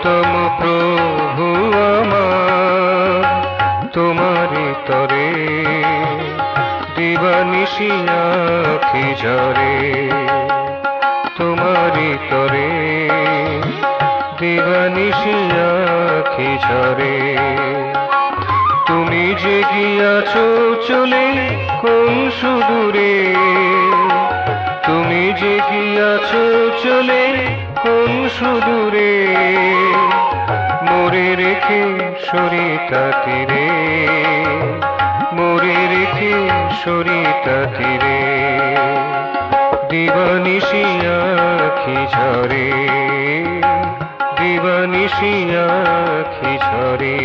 প্রিয়তম প্রভু আমার, তোমারি তরে দিবানিশি আঁখি ঝরে, তোমারি তরে দিবানিশি আঁখি ঝরে। তুমি যে গিয়াছো চলে কোন সুদূরে, তুমি যে গিয়াছো চলে কোন সুদূরে, মোরে রেখে সরিতা তীরে, মোরে রেখে সরিতা তীরে, দিবানিশি আঁখি ঝরে, দিবানিশি আঁখি ঝরে।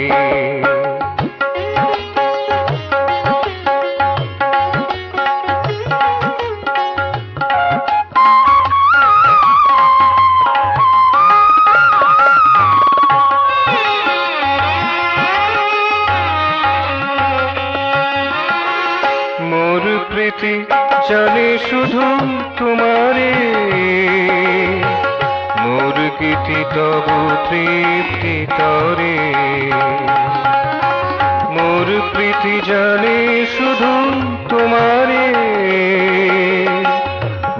মোর প্রীতি জানে শুধু তোমারে, মোর গীতি তব তৃপ্তি তরে। মোর প্রীতি জানে শুধু তোমারে,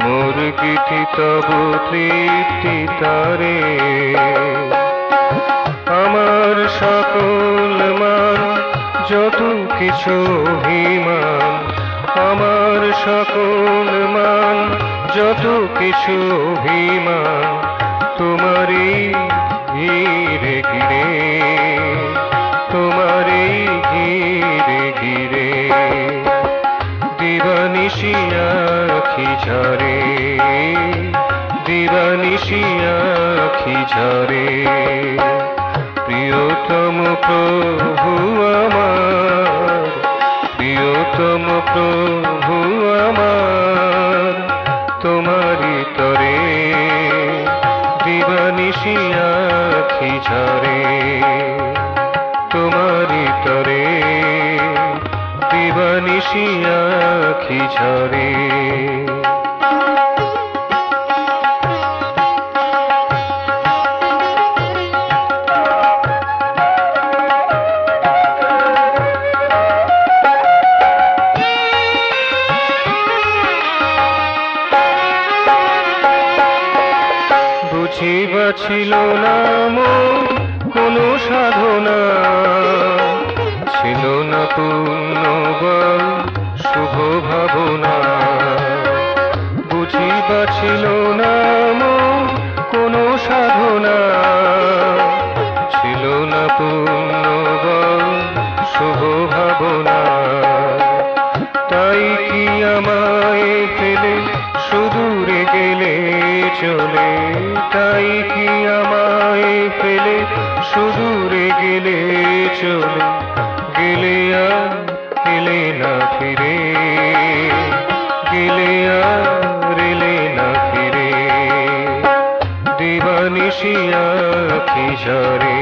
মোর গীতি তব তৃপ্তি তরে। আমার সকল মান যত কিছু অভিমান, আমার সকল মান যত কিছু অভিমান, তোমারই ঘিরে ঘিরে, তোমারই ঘিরে ঘিরে, দিবানিশি আঁখি ঝরে, দিবানিশি আঁখি ঝরে। প্রিয়তম প্রভু আমার, প্রিয়তম প্রভু আমার, তোমারি তরে দিবানিশি আঁখি ঝরে, তোমারি তরে দিবানিশি আঁখি ঝরে। বুঝিবা ছিল না মোর কোনো সাধনা, ছিল না পূর্ণ বল শুভ ভাবনা। বুঝিবা ছিল না মোর কোনো সাধনা, ছিল না পূর্ণ বল শুভ ভাবনা। তাই কি আমায় ফেলে সুদূরে গেলে চলে, তাই কি আমায় ফেলে সুদূরে গেলে চলে, গেলে আর এলে না ফিরে, গেলে আর এলে না ফিরে, দিবানিশি আঁখি ঝরে,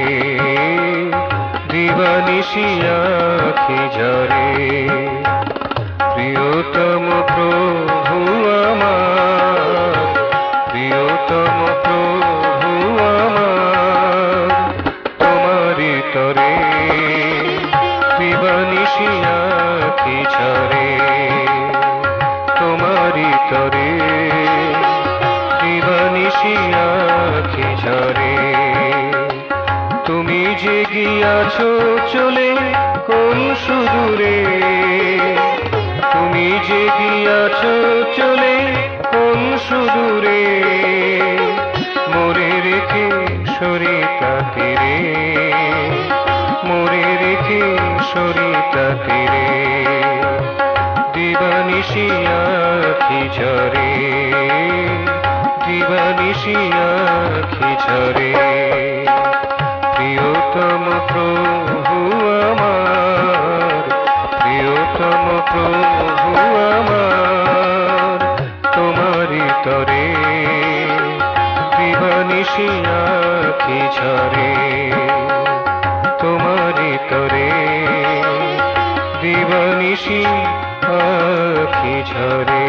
দিবানিশি আঁখি ঝরে। প্রিয়তম প্রভু আমার, প্রিয়তম প্রভু আমার, তোমারি তরে দিবানিশি আঁখি ঝরে, তোমারি তরে দিবানিশি আঁখি ঝরে। তুমি যে গিয়াছো চলে কোন সুদূরে, তুমি যে গিয়াছো চলে কোন সুদূরে, মোরে রেখে সরিতা তীরে, মোরে রেখে সরিতা তীরে, দিবানিশি আঁখি ঝরে, দিবানিশি আঁখি ঝরে। প্রিয়তম প্রভু আমার, প্রিয়তম প্রভু আমার, তোমারি তরে দিবানিশি আঁখি ঝরে, তোমারি তরে দিবানিশি আঁখি ঝরে।